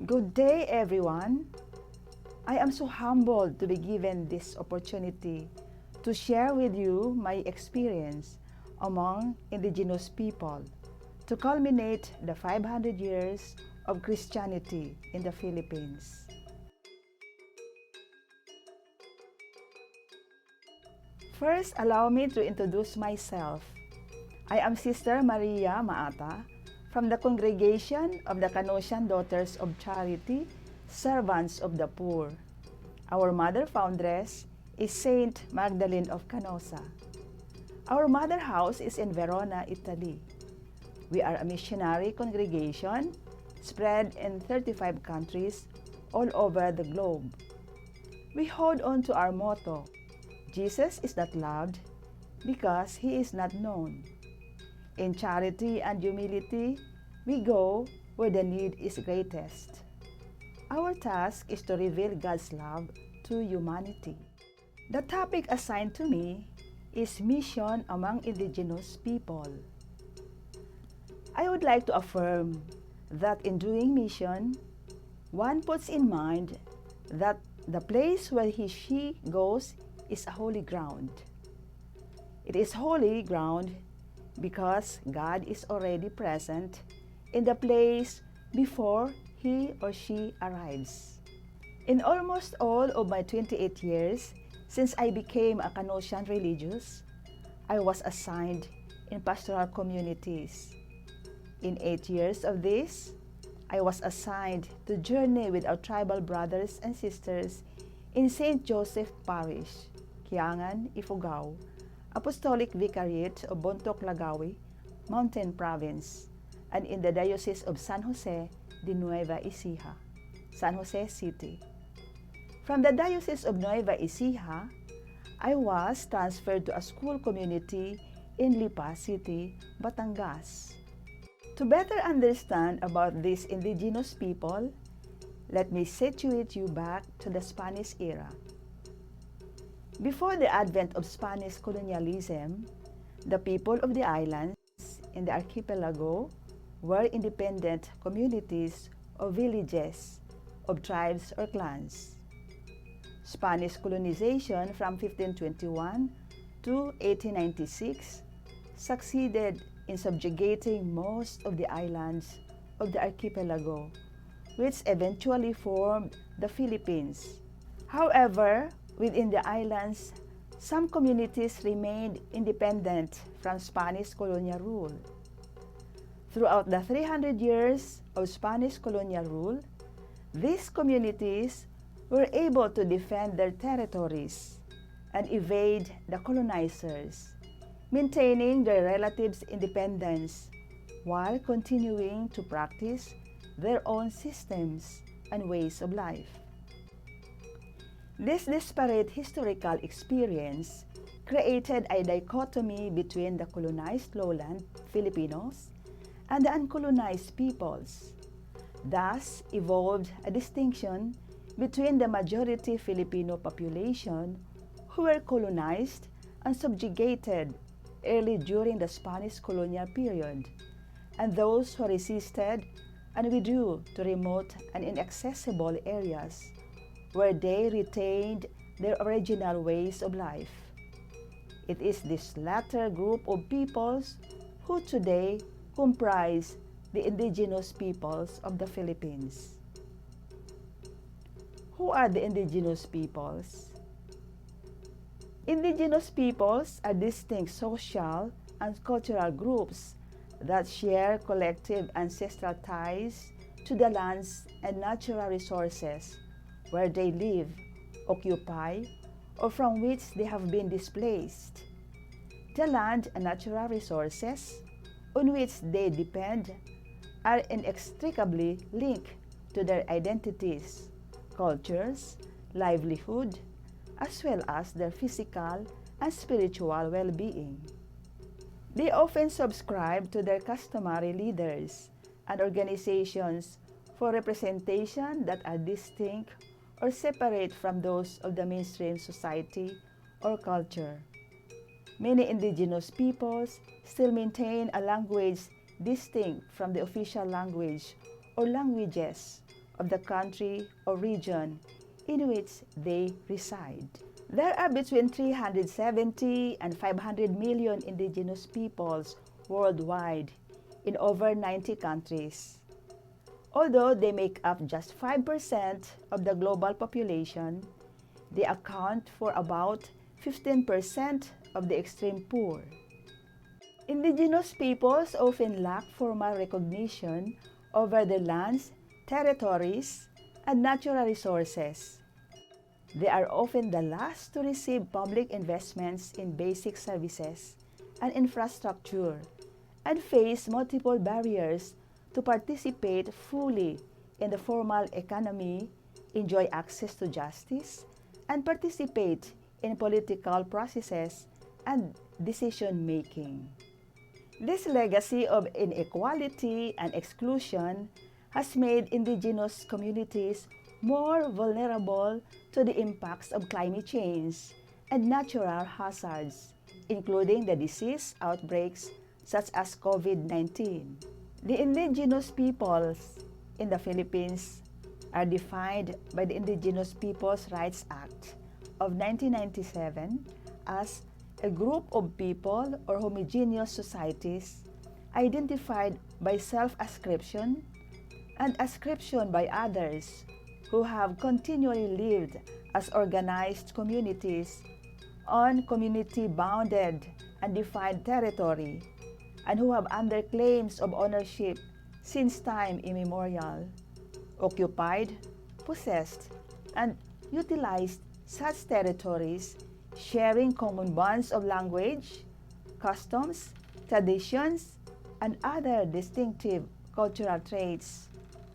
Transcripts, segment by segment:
Good day, everyone. I am so humbled to be given this opportunity to share with you my experience among indigenous people to culminate the 500 years of Christianity in the Philippines. First, allow me to introduce myself. I am Sister Maria Maata from the Congregation of the Canossian Daughters of Charity, Servants of the Poor. Our mother foundress is Saint Magdalene of Canossa. Our mother house is in Verona, Italy. We are a missionary congregation spread in 35 countries all over the globe. We hold on to our motto, Jesus is not loved because he is not known. In charity and humility, we go where the need is greatest. Our task is to reveal God's love to humanity. The topic assigned to me is mission among indigenous people. I would like to affirm that in doing mission, one puts in mind that the place where she goes is a holy ground. It is holy ground because God is already present in the place before he or she arrives. In almost all of my 28 years since I became a Canossian religious, I was assigned in pastoral communities. In 8 years of this, I was assigned to journey with our tribal brothers and sisters in St. Joseph Parish, Kiangan, Ifugao, Apostolic Vicariate of Bontoc, Lagawi, Mountain Province, and in the Diocese of San Jose de Nueva Ecija, San Jose City. From the Diocese of Nueva Ecija, I was transferred to a school community in Lipa City, Batangas. To better understand about these indigenous people, let me situate you back to the Spanish era. Before the advent of Spanish colonialism, the people of the islands in the archipelago were independent communities or villages of tribes or clans. Spanish colonization from 1521 to 1896 succeeded in subjugating most of the islands of the archipelago, which eventually formed the Philippines. However, within the islands, some communities remained independent from Spanish colonial rule. Throughout the 300 years of Spanish colonial rule, these communities were able to defend their territories and evade the colonizers, maintaining their relatives' independence while continuing to practice their own systems and ways of life. This disparate historical experience created a dichotomy between the colonized lowland Filipinos and the uncolonized peoples. Thus evolved a distinction between the majority Filipino population who were colonized and subjugated early during the Spanish colonial period, and those who resisted and withdrew to remote and inaccessible areas where they retained their original ways of life. It is this latter group of peoples who today comprise the indigenous peoples of the Philippines. Who are the indigenous peoples? Indigenous peoples are distinct social and cultural groups that share collective ancestral ties to the lands and natural resources where they live, occupy, or from which they have been displaced. The land and natural resources on which they depend are inextricably linked to their identities, cultures, livelihood, as well as their physical and spiritual well-being. They often subscribe to their customary leaders and organizations for representation that are distinct or separate from those of the mainstream society or culture. Many indigenous peoples still maintain a language distinct from the official language or languages of the country or region in which they reside. There are between 370 and 500 million indigenous peoples worldwide in over 90 countries. Although they make up just 5% of the global population, they account for about 15% of the extreme poor. Indigenous peoples often lack formal recognition over their lands, territories, and natural resources. They are often the last to receive public investments in basic services and infrastructure and face multiple barriers to participate fully in the formal economy, enjoy access to justice, and participate in political processes and decision-making. This legacy of inequality and exclusion has made indigenous communities more vulnerable to the impacts of climate change and natural hazards, including the disease outbreaks such as COVID-19. The indigenous peoples in the Philippines are defined by the Indigenous Peoples' Rights Act of 1997 as a group of people or homogeneous societies identified by self-ascription and ascription by others who have continually lived as organized communities on community-bounded and defined territory, and who have under claims of ownership since time immemorial, occupied, possessed, and utilized such territories, sharing common bonds of language, customs, traditions, and other distinctive cultural traits,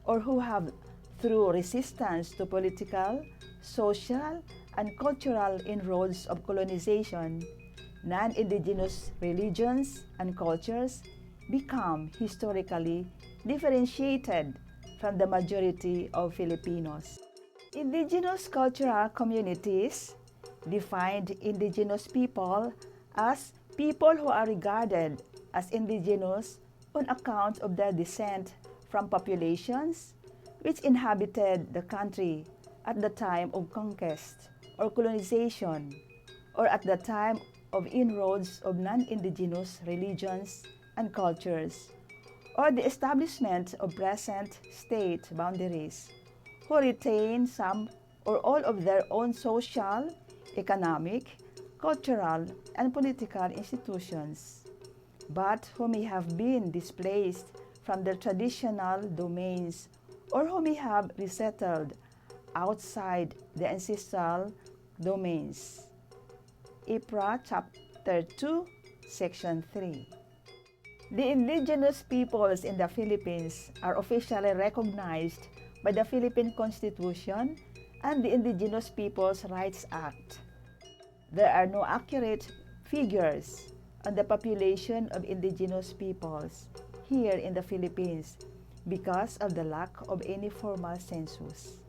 or who have, through resistance to political, social, and cultural inroads of colonization, non-indigenous religions and cultures become historically differentiated from the majority of Filipinos. Indigenous cultural communities defined indigenous people as people who are regarded as indigenous on account of their descent from populations which inhabited the country at the time of conquest or colonization, or at the time of inroads of non-indigenous religions and cultures, or the establishment of present state boundaries, who retain some or all of their own social, economic, cultural, and political institutions, but who may have been displaced from their traditional domains or who may have resettled outside the ancestral domains. IPRA Chapter 2, Section 3. The indigenous peoples in the Philippines are officially recognized by the Philippine Constitution and the Indigenous Peoples' Rights Act. There are no accurate figures on the population of indigenous peoples here in the Philippines because of the lack of any formal census.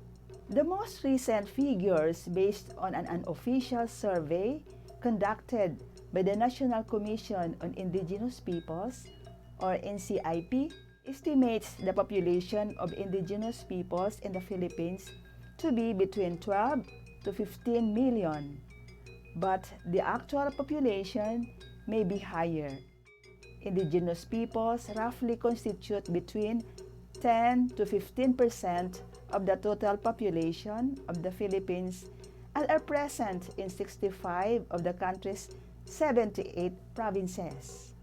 The most recent figures, based on an unofficial survey conducted by the National Commission on Indigenous Peoples, or NCIP, estimates the population of indigenous peoples in the Philippines to be between 12 to 15 million, but the actual population may be higher. Indigenous peoples roughly constitute between 10 to 15% of the total population of the Philippines and are present in 65 of the country's 78 provinces.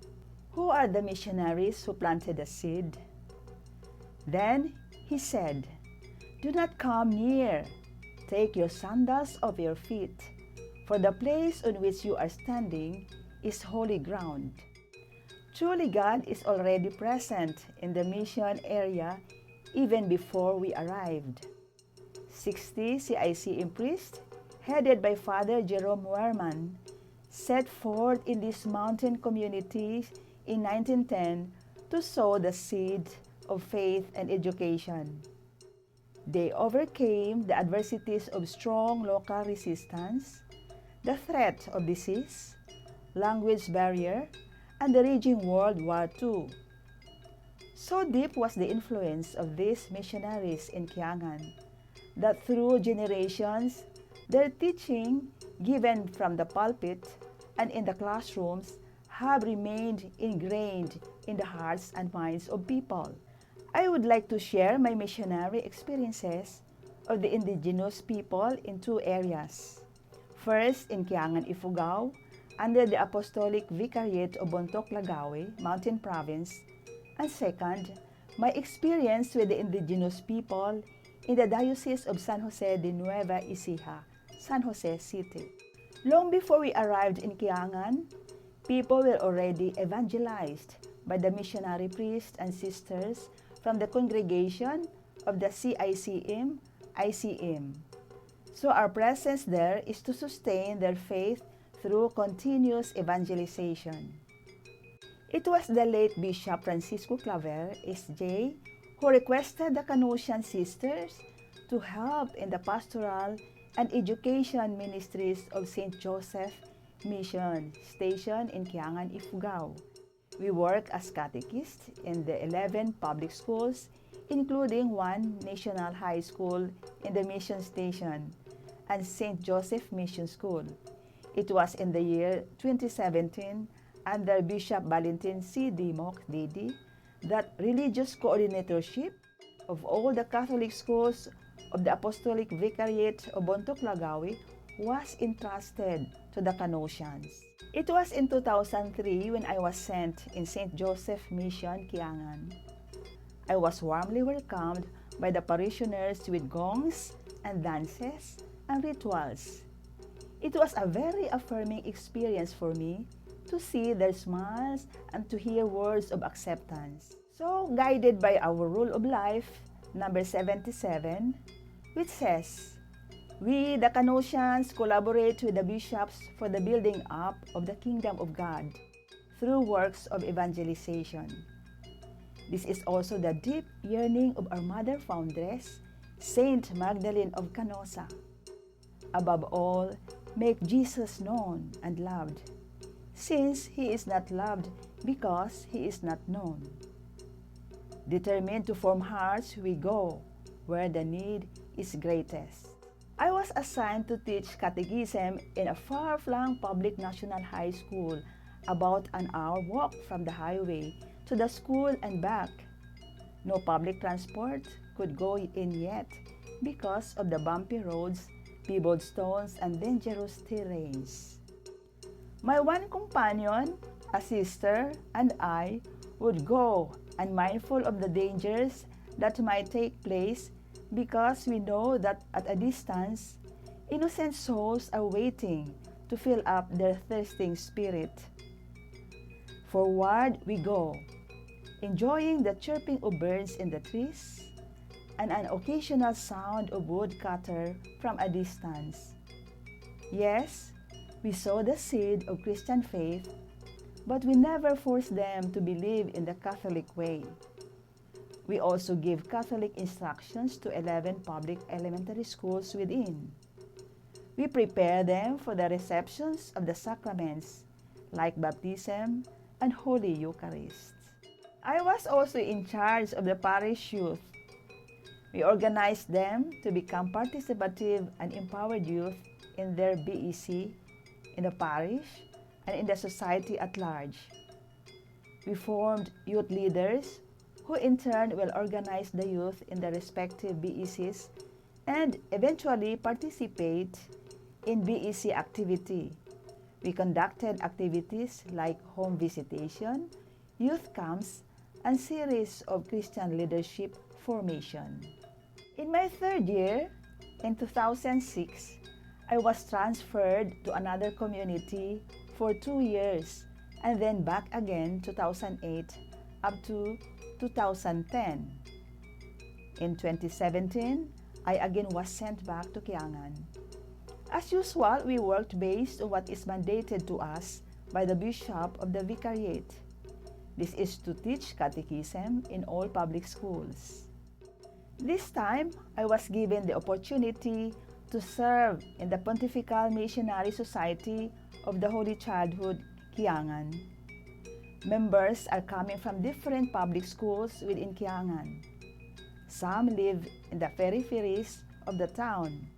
Who are the missionaries who planted the seed? Then he said, "Do not come near. Take your sandals off your feet, for the place on which you are standing is holy ground." Truly, God is already present in the mission area even before we arrived. 60 CICM priests, headed by Father Jerome Werman, set forth in these mountain communities in 1910 to sow the seed of faith and education. They overcame the adversities of strong local resistance, the threat of disease, language barrier, and the raging World War II. So deep was the influence of these missionaries in Kiangan that through generations, their teaching, given from the pulpit and in the classrooms, have remained ingrained in the hearts and minds of people. I would like to share my missionary experiences of the indigenous people in two areas. First, in Kiangan, Ifugao, under the Apostolic Vicariate of Bontoc, Lagawe, Mountain Province, and second, my experience with the indigenous people in the Diocese of San Jose de Nueva Ecija, San Jose City. Long before we arrived in Kiangan, people were already evangelized by the missionary priests and sisters from the congregation of the CICM, ICM. So our presence there is to sustain their faith through continuous evangelization. It was the late Bishop Francisco Claver, S.J., who requested the Canossian sisters to help in the pastoral and education ministries of St. Joseph Mission Station in Kiangan, Ifugao. We work as catechists in the 11 public schools, including one national high school in the mission station and St. Joseph Mission School. It was in the year 2017 under Bishop Valentin C. Dimok, D.D., that religious coordinatorship of all the Catholic schools of the Apostolic Vicariate of Bontoc, Lagawe was entrusted to the Canossians. It was in 2003 when I was sent in St. Joseph Mission, Kiangan. I was warmly welcomed by the parishioners with gongs and dances and rituals. It was a very affirming experience for me to see their smiles and to hear words of acceptance. So, guided by our rule of life, number 77, which says, "We, the Canossians, collaborate with the bishops for the building up of the kingdom of God through works of evangelization." This is also the deep yearning of our mother foundress, Saint Magdalene of Canossa. Above all, make Jesus known and loved, since he is not loved because he is not known. Determined to form hearts, we go where the need is greatest. I was assigned to teach catechism in a far-flung public national high school, about an hour walk from the highway to the school and back. No public transport could go in yet because of the bumpy roads, pebbled stones, and dangerous terrains. My one companion, a sister, and I would go, unmindful of the dangers that might take place, because we know that at a distance, innocent souls are waiting to fill up their thirsting spirit. Forward we go, enjoying the chirping of birds in the trees and an occasional sound of woodcutter from a distance. Yes, we sow the seed of Christian faith, but we never force them to believe in the Catholic way. We also give Catholic instructions to 11 public elementary schools within. We prepare them for the receptions of the sacraments, like baptism and Holy Eucharist. I was also in charge of the parish youth. We organized them to become participative and empowered youth in their BEC, in the parish, and in the society at large. We formed youth leaders who in turn will organize the youth in the respective BECs and eventually participate in BEC activity. We conducted activities like home visitation, youth camps, and series of Christian leadership formation. In my third year, in 2006, I was transferred to another community for 2 years and then back again 2008 up to 2010. In 2017, I again was sent back to Kiangan. As usual, we worked based on what is mandated to us by the Bishop of the Vicariate. This is to teach catechism in all public schools. This time, I was given the opportunity to serve in the Pontifical Missionary Society of the Holy Childhood, Kiangan. Members are coming from different public schools within Kiangan. Some live in the peripheries of the town.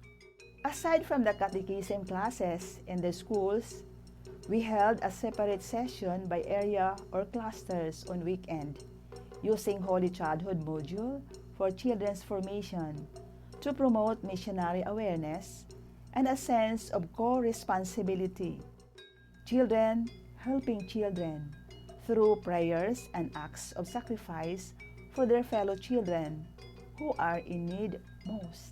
Aside from the catechism classes in the schools, we held a separate session by area or clusters on weekend, using Holy Childhood module for children's formation to promote missionary awareness and a sense of co-responsibility. Children helping children through prayers and acts of sacrifice for their fellow children who are in need most.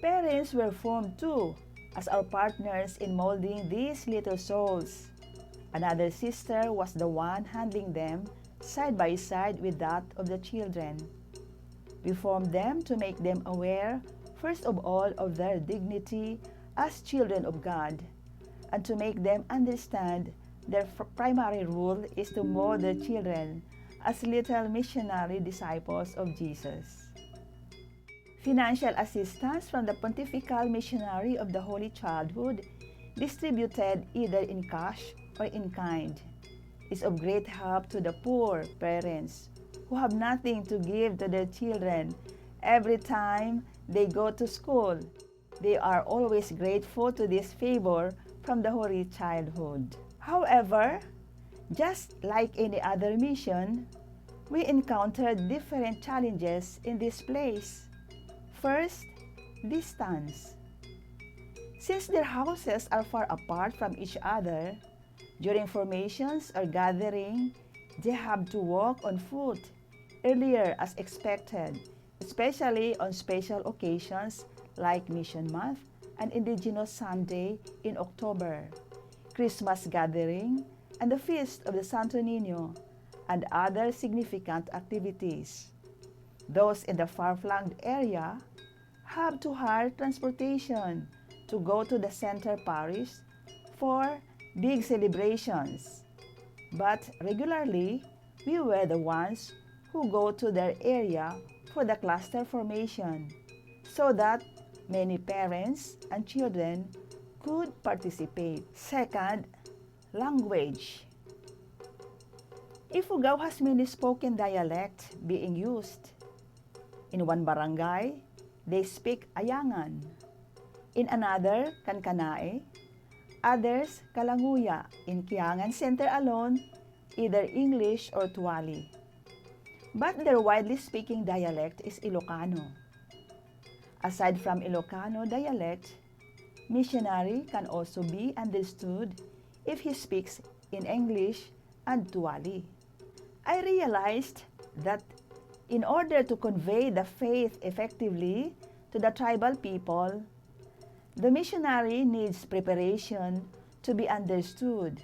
Parents were formed too as our partners in molding these little souls. Another sister was the one handling them side by side with that of the children. We formed them to make them aware, first of all, of their dignity as children of God, and to make them understand their primary role is to mold their children as little missionary disciples of Jesus. Financial assistance from the Pontifical Missionary of the Holy Childhood, distributed either in cash or in kind, is of great help to the poor parents who have nothing to give to their children every time they go to school. They are always grateful to this favor from the Holy Childhood. However, just like any other mission, we encountered different challenges in this place. First, distance. Since their houses are far apart from each other, during formations or gathering, they have to walk on foot earlier as expected, especially on special occasions like Mission Month and Indigenous Sunday in October, Christmas gathering, and the Feast of the Santo Niño, and other significant activities. Those in the far-flung area have to hire transportation to go to the center parish for big celebrations. But regularly, we were the ones who go to their area for the cluster formation, so that many parents and children could participate. Second, language. Ifugao has many spoken dialects being used. In one barangay, they speak Ayangan. In another, Kankanae. Others, Kalanguya. In Kiangan Center alone, either English or Tuwali. But their widely speaking dialect is Ilocano. Aside from Ilocano dialect, missionary can also be understood if he speaks in English and Tuwali. I realized that in order to convey the faith effectively to the tribal people, the missionary needs preparation to be understood.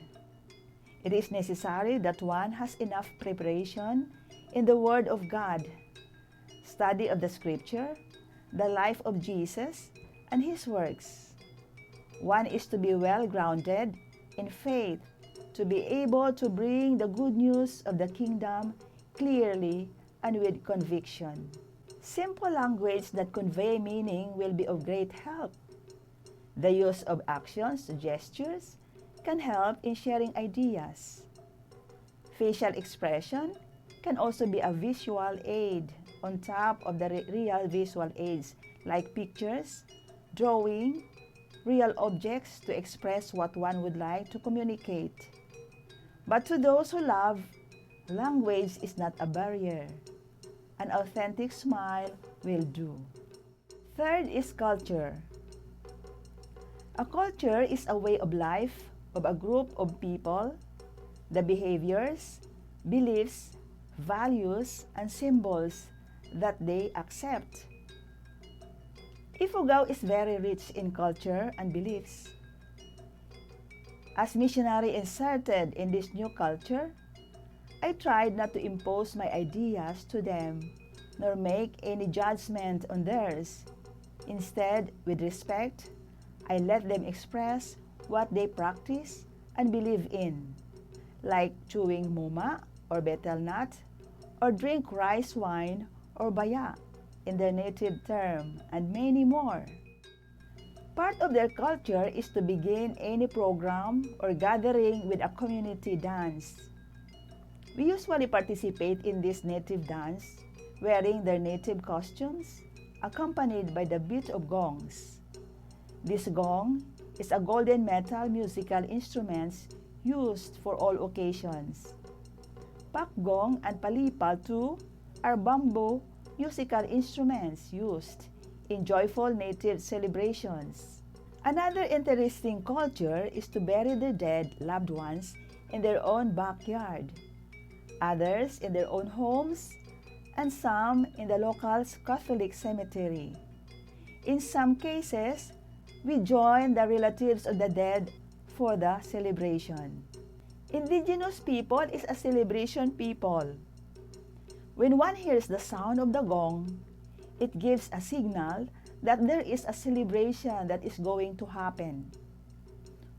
It is necessary that one has enough preparation in the Word of God, study of the Scripture, the life of Jesus, and His works. One is to be well grounded in faith, to be able to bring the good news of the kingdom clearly and with conviction. Simple language that convey meaning will be of great help. The use of actions, gestures, can help in sharing ideas. Facial expression can also be a visual aid on top of the real visual aids like pictures, drawing, real objects to express what one would like to communicate. But to those who love, language is not a barrier. An authentic smile will do. Third is culture. A culture is a way of life of a group of people, the behaviors, beliefs, values, and symbols that they accept. Ifugao is very rich in culture and beliefs. As missionary inserted in this new culture, I tried not to impose my ideas to them, nor make any judgment on theirs. Instead, with respect, I let them express what they practice and believe in, like chewing muma or betel nut, or drink rice wine or baya in their native term, and many more. Part of their culture is to begin any program or gathering with a community dance. We usually participate in this native dance, wearing their native costumes, accompanied by the beat of gongs. This gong is a golden metal musical instrument used for all occasions. Pak gong and palipal too are bamboo musical instruments used in joyful native celebrations. Another interesting culture is to bury their dead loved ones in their own backyard, others in their own homes, and some in the local Catholic cemetery. In some cases, we join the relatives of the dead for the celebration. Indigenous people is a celebration people. When one hears the sound of the gong, it gives a signal that there is a celebration that is going to happen.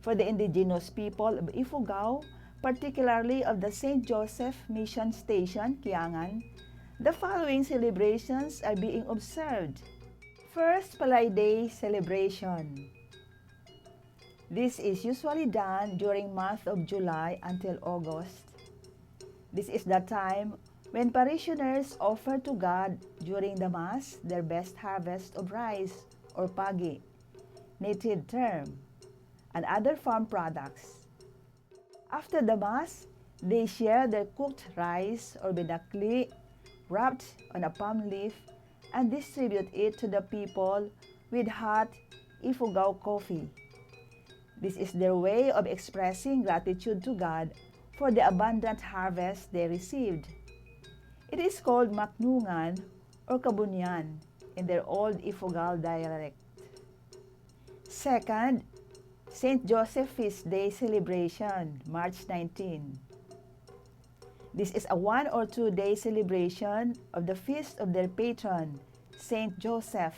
For the indigenous people of Ifugao, particularly of the St. Joseph Mission Station, Kiangan, the following celebrations are being observed. First, Palay Day celebration. This is usually done during month of July until August. This is the time when parishioners offer to God during the Mass their best harvest of rice or pagi, native term, and other farm products. After the Mass, they share their cooked rice or binakli wrapped on a palm leaf and distribute it to the people with hot Ifugao coffee. This is their way of expressing gratitude to God for the abundant harvest they received. It is called maknungan or kabunyan in their old Ifugao dialect. Second, St. Joseph Feast Day celebration, March 19. This is a 1 or 2 day celebration of the feast of their patron, St. Joseph,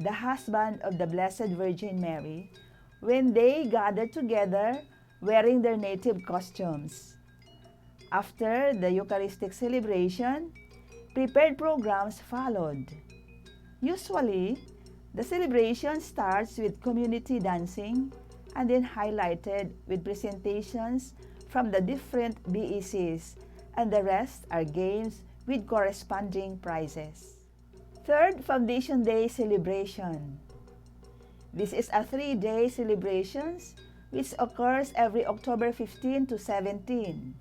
the husband of the Blessed Virgin Mary, when they gathered together wearing their native costumes. After the Eucharistic celebration, prepared programs followed. Usually, the celebration starts with community dancing and then highlighted with presentations from the different BECs, and the rest are games with corresponding prizes. Third, Foundation Day celebration. This is a 3-day celebration which occurs every October 15 to 17.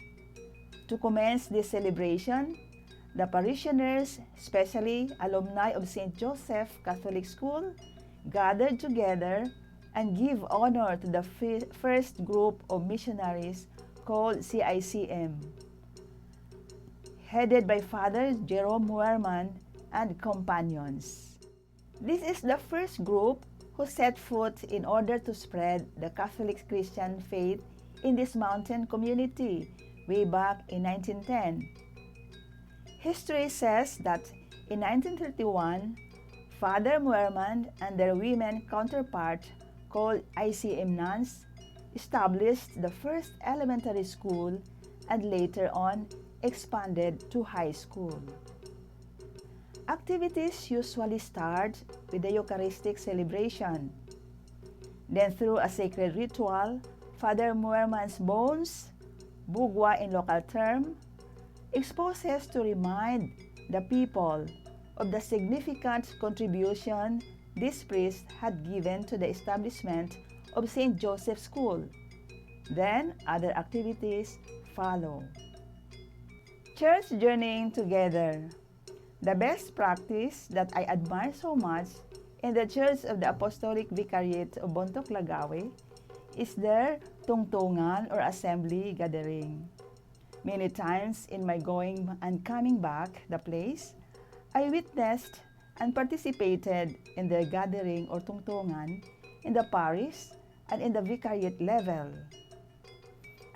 To commence this celebration, the parishioners, especially alumni of St. Joseph Catholic School, gathered together and give honor to the first group of missionaries called CICM, headed by Father Jerome Muerman and companions. This is the first group who set foot in order to spread the Catholic Christian faith in this mountain community way back in 1910. History says that in 1931, Father Muerman and their women counterpart, called ICM nuns, established the first elementary school and later on expanded to high school. Activities usually start with the Eucharistic celebration. Then through a sacred ritual, Father Muerman's bones, bugwa in local term, exposes to remind the people of the significant contribution this priest had given to the establishment of St. Joseph's School. Then other activities follow. Church journeying together. The best practice that I admire so much in the Church of the Apostolic Vicariate of Bontoc, Lagawe is their tungtungan or assembly gathering. Many times in my going and coming back the place, I witnessed and participated in their gathering or tungtungan in the parish and in the vicariate level.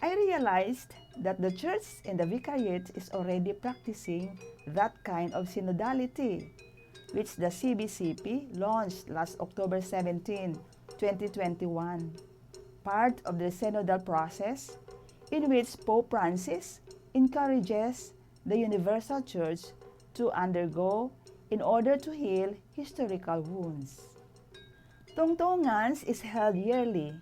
I realized that the church in the vicariate is already practicing that kind of synodality, which the CBCP launched last October 17, 2021, part of the synodal process in which Pope Francis encourages the Universal Church to undergo in order to heal historical wounds. Tungtungans is held yearly.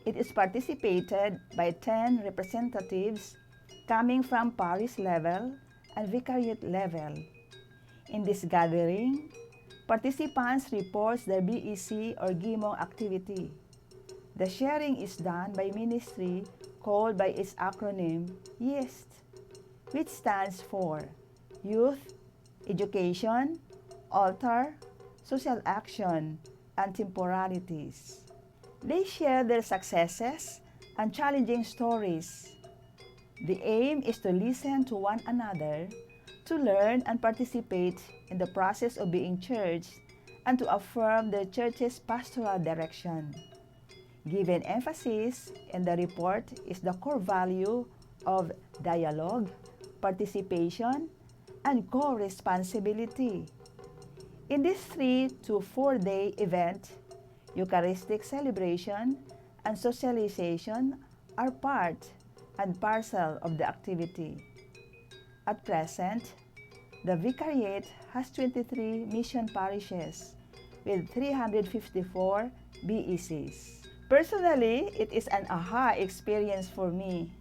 It is participated by 10 representatives coming from parish level and vicariate level. In this gathering, participants report their BEC or GIMO activity. The sharing is done by ministry called by its acronym YEST, which stands for Youth, Education, Altar, Social Action, and Temporalities. They share their successes and challenging stories. The aim is to listen to one another, to learn and participate in the process of being church, and to affirm the church's pastoral direction. Given emphasis in the report is the core value of dialogue, participation, and co-responsibility. In this 3 to 4 day event, Eucharistic celebration and socialization are part and parcel of the activity. At present, the Vicariate has 23 mission parishes with 354 BECs. Personally, it is an aha experience for me.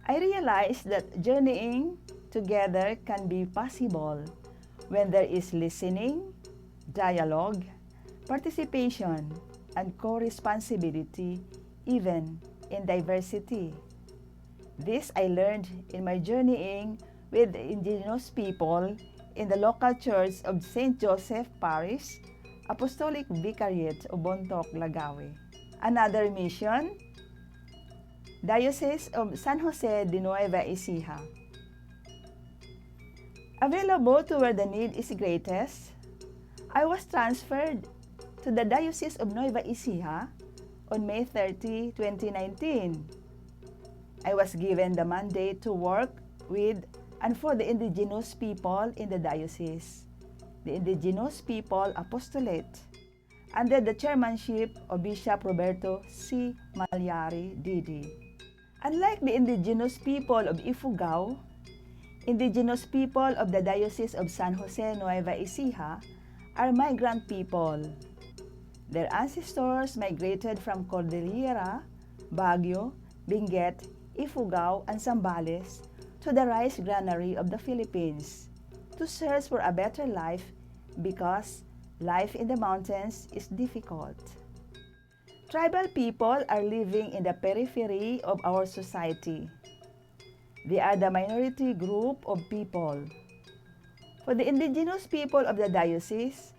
I realized that journeying together can be possible when there is listening, dialogue, participation, and co-responsibility, even in diversity. This I learned in my journeying with the Indigenous people in the local church of St. Joseph Parish, Apostolic Vicariate of Bontoc, Lagawe. Another mission, Diocese of San Jose de Nueva Ecija. Available to where the need is greatest, I was transferred to the Diocese of Nueva Ecija on May 30, 2019. I was given the mandate to work with and for the Indigenous people in the diocese, the Indigenous People Apostolate, under the chairmanship of Bishop Roberto C. Malyari, D.D. Unlike the Indigenous people of Ifugao, Indigenous people of the Diocese of San Jose Nueva Ecija are migrant people. Their ancestors migrated from Cordillera, Baguio, Benguet, Ifugao, and Zambales to the rice granary of the Philippines to search for a better life because life in the mountains is difficult. Tribal people are living in the periphery of our society. They are the minority group of people. For the Indigenous people of the diocese,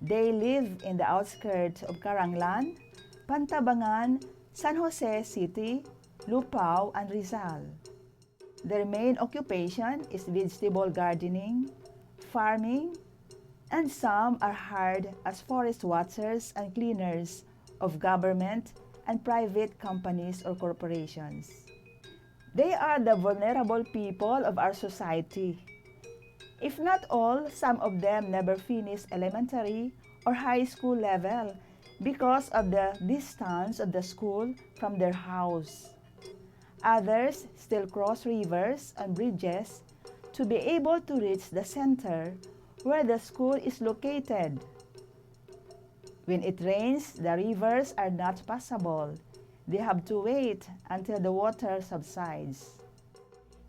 they live in the outskirts of Caranglan, Pantabangan, San Jose City, Lupao, and Rizal. Their main occupation is vegetable gardening, farming, and some are hired as forest watchers and cleaners of government and private companies or corporations. They are the vulnerable people of our society. If not all, some of them never finish elementary or high school level because of the distance of the school from their house. Others still cross rivers and bridges to be able to reach the center where the school is located. When it rains, the rivers are not passable. They have to wait until the water subsides.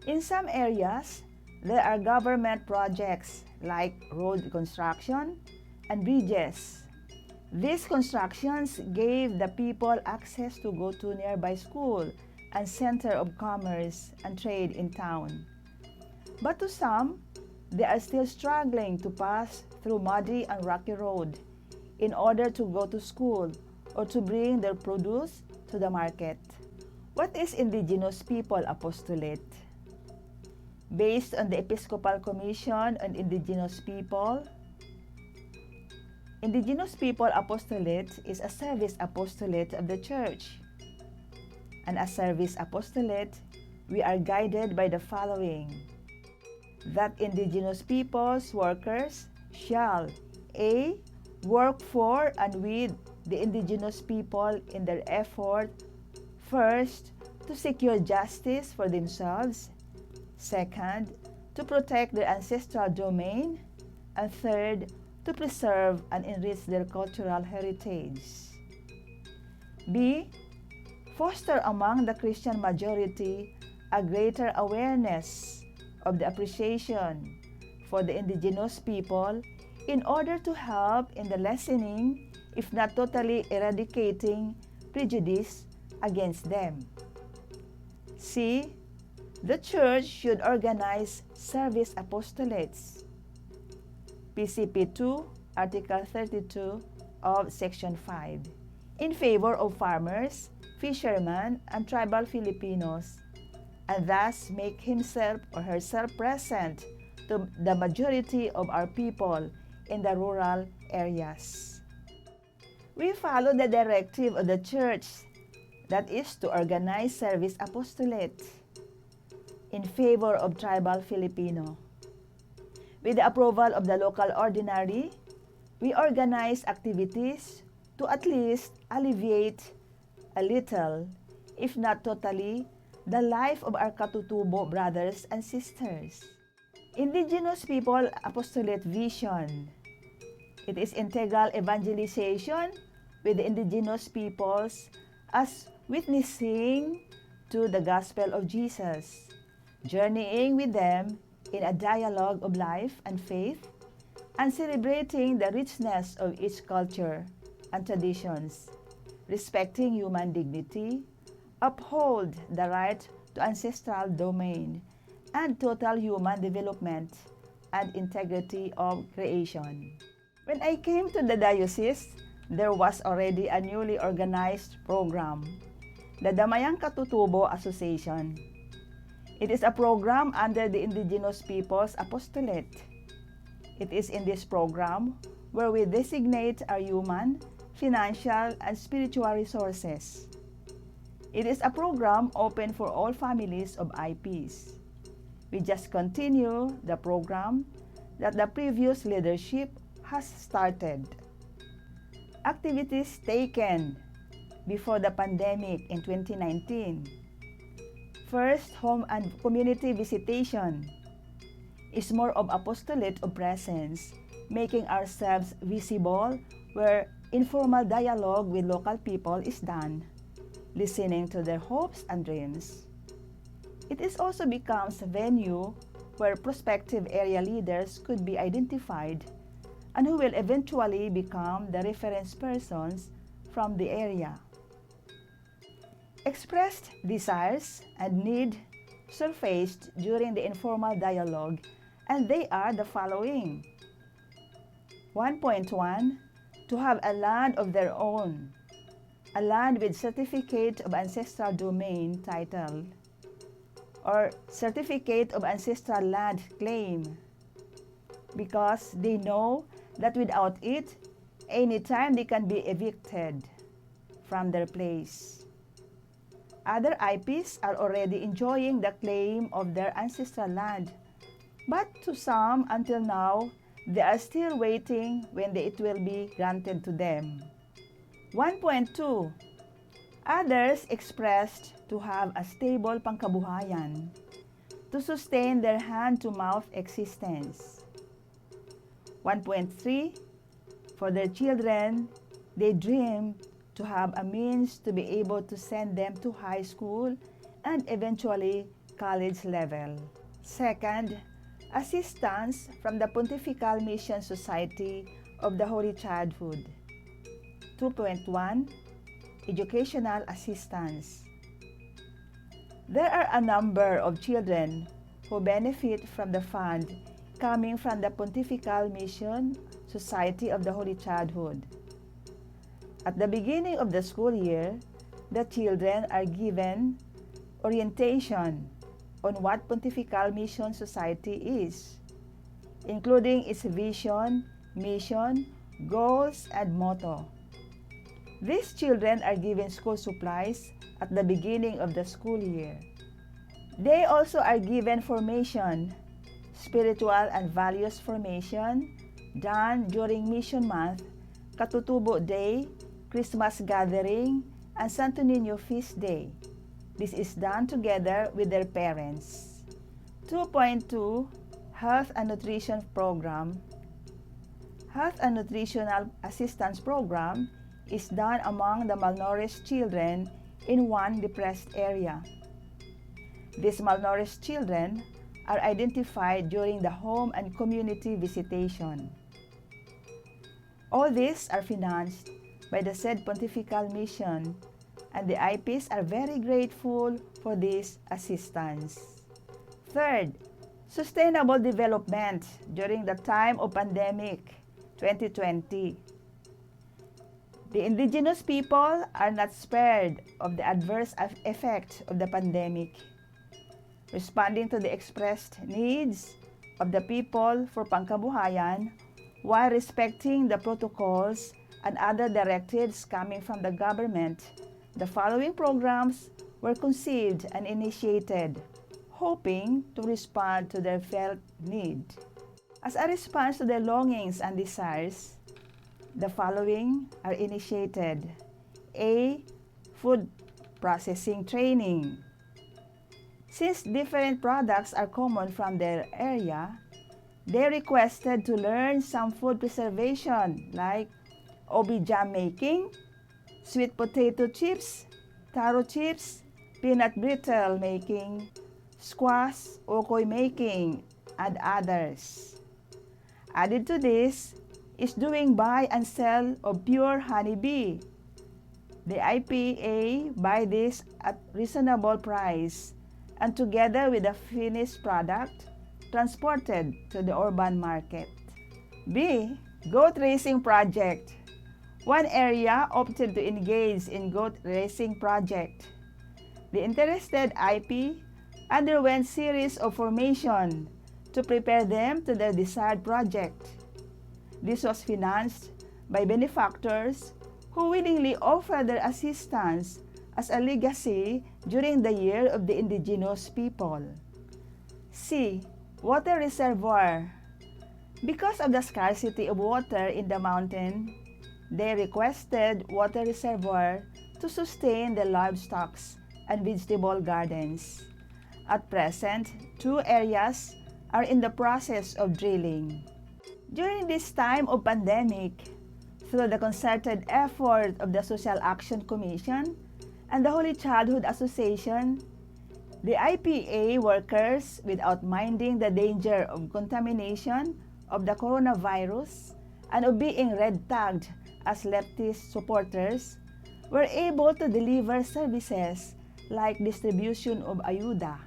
In some areas, there are government projects like road construction and bridges. These constructions gave the people access to go to nearby school and center of commerce and trade in town. But to some, they are still struggling to pass through muddy and rocky road in order to go to school or to bring their produce to the market. What is Indigenous People Apostolate? Based on the Episcopal Commission on Indigenous People, Indigenous People Apostolate is a service apostolate of the Church. And as service apostolate, we are guided by the following: that Indigenous peoples workers shall A. Work for and with the Indigenous people in their effort, first, to secure justice for themselves, second, to protect their ancestral domain, and third, to preserve and enrich their cultural heritage. B. Foster among the Christian majority a greater awareness of the appreciation for the indigenous people in order to help in the lessening, if not totally eradicating, prejudice against them. C. The Church should organize service apostolates. PCP 2, Article 32 of Section 5, in favor of farmers, fishermen, and tribal Filipinos, and thus make himself or herself present to the majority of our people in the rural areas. We follow the directive of the Church, that is to organize service apostolate in favor of tribal Filipino. With the approval of the local ordinary, we organize activities to at least alleviate a little, if not totally, the life of our Katutubo brothers and sisters. Indigenous People Apostolate Vision. It is integral evangelization with the indigenous peoples as witnessing to the gospel of Jesus, journeying with them in a dialogue of life and faith, and celebrating the richness of each culture and traditions, respecting human dignity, uphold the right to ancestral domain, and total human development and integrity of creation. When I came to the diocese, there was already a newly organized program, the Damayang Katutubo Association. It is a program under the Indigenous Peoples Apostolate. It is in this program where we designate our human, financial, and spiritual resources. It is a program open for all families of IPs. We just continue the program that the previous leadership has started. Activities taken before the pandemic in 2019. First, home and community visitation is more of apostolate of presence, making ourselves visible where informal dialogue with local people is done, listening to their hopes and dreams. It is also becomes a venue where prospective area leaders could be identified and who will eventually become the reference persons from the area. Expressed desires and need surfaced during the informal dialogue, and they are the following. 1.1. To have a land of their own, a land with certificate of ancestral domain title, or certificate of ancestral land claim, because they know that without it, anytime they can be evicted from their place. Other IPs are already enjoying the claim of their ancestral land, but to some, until now, they are still waiting when it will be granted to them. 1.2. Others expressed to have a stable pangkabuhayan, to sustain their hand-to-mouth existence. 1.3. For their children, they dream to have a means to be able to send them to high school and eventually college level. Second, assistance from the Pontifical Mission Society of the Holy Childhood. 2.1. Educational assistance. There are a number of children who benefit from the fund coming from the Pontifical Mission Society of the Holy Childhood. At the beginning of the school year, the children are given orientation on what Pontifical Mission Society is, including its vision, mission, goals, and motto. These children are given school supplies at the beginning of the school year. They also are given formation, spiritual and values formation, done during Mission Month, Katutubo Day, Christmas Gathering, and Santo Niño Feast Day. This is done together with their parents. 2.2. Health and Nutrition Program. Health and Nutritional Assistance Program is done among the malnourished children in one depressed area. These malnourished children are identified during the home and community visitation. All these are financed by the said Pontifical Mission, and the IPs are very grateful for this assistance. Third, sustainable development during the time of pandemic 2020. The indigenous people are not spared of the adverse effect of the pandemic. Responding to the expressed needs of the people for pangkabuhayan while respecting the protocols and other directives coming from the government, the following programs were conceived and initiated, hoping to respond to their felt need. As a response to their longings and desires, the following are initiated. A. Food processing training. Since different products are common from their area, they requested to learn some food preservation like obi jam making, sweet potato chips, taro chips, peanut brittle making, squash, okoy making, and others. Added to this is doing buy and sell of pure honeybee. The IPA buy this at reasonable price and together with the finished product, transported to the urban market. B. Goat raising project. One area opted to engage in goat raising project. The interested IP underwent series of formation to prepare them to their desired project. This was financed by benefactors who willingly offered their assistance as a legacy during the year of the indigenous people. C. Water reservoir. Because of the scarcity of water in the mountain, they requested water reservoir to sustain the livestock and vegetable gardens. At present, 2 areas are in the process of drilling. During this time of pandemic, through the concerted effort of the Social Action Commission and the Holy Childhood Association, the IPA workers, without minding the danger of contamination of the coronavirus and of being red-tagged as leftist supporters, were able to deliver services like distribution of ayuda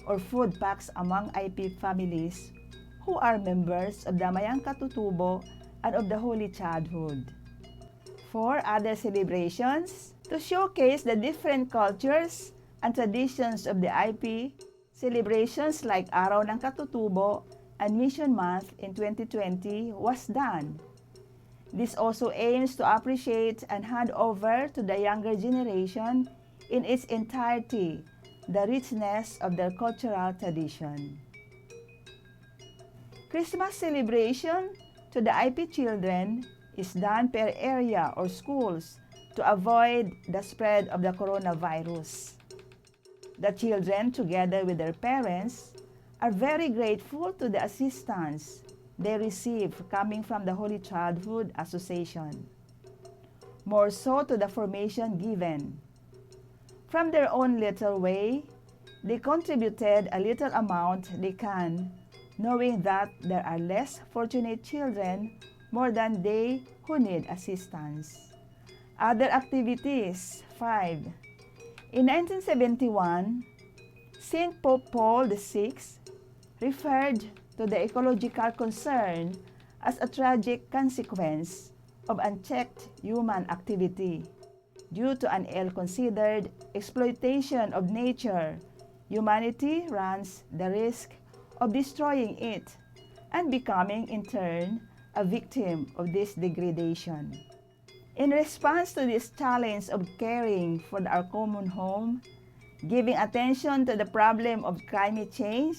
or food packs among IP families who are members of the Mayang Katutubo and of the Holy Childhood. For other celebrations, to showcase the different cultures and traditions of the IP, celebrations like Araw ng Katutubo and Mission Month in 2020 was done. This also aims to appreciate and hand over to the younger generation in its entirety the richness of their cultural tradition. Christmas celebration to the IP children is done per area or schools to avoid the spread of the coronavirus. The children, together with their parents, are very grateful to the assistance they receive coming from the Holy Childhood Association, more so to the formation given. From their own little way, they contributed a little amount they can, knowing that there are less fortunate children more than they who need assistance. Other activities. 5. In 1971, St. Pope Paul VI referred to the ecological concern as a tragic consequence of unchecked human activity. Due to an ill-considered exploitation of nature, humanity runs the risk of destroying it and becoming in turn a victim of this degradation. In response to this challenge of caring for our common home, giving attention to the problem of climate change,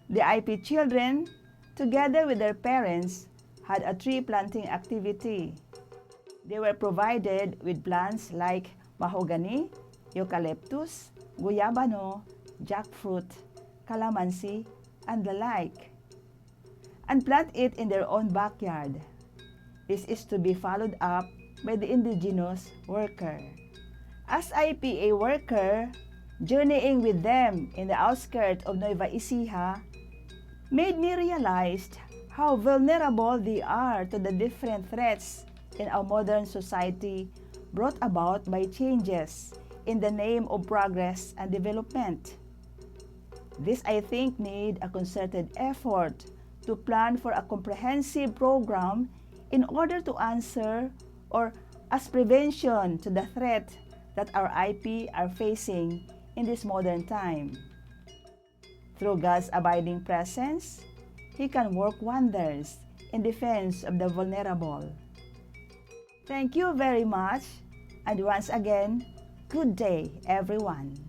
the IP children, together with their parents, had a tree planting activity. They were provided with plants like mahogany, eucalyptus, guyabano, jackfruit, calamansi, and the like, and plant it in their own backyard. This is to be followed up by the indigenous worker. As IPA worker, journeying with them in the outskirts of Nueva Ecija made me realize how vulnerable they are to the different threats in our modern society brought about by changes in the name of progress and development. This, I think, need a concerted effort to plan for a comprehensive program in order to answer or as prevention to the threat that our IP are facing in this modern time. Through God's abiding presence, He can work wonders in defense of the vulnerable. Thank you very much, and once again, good day, everyone.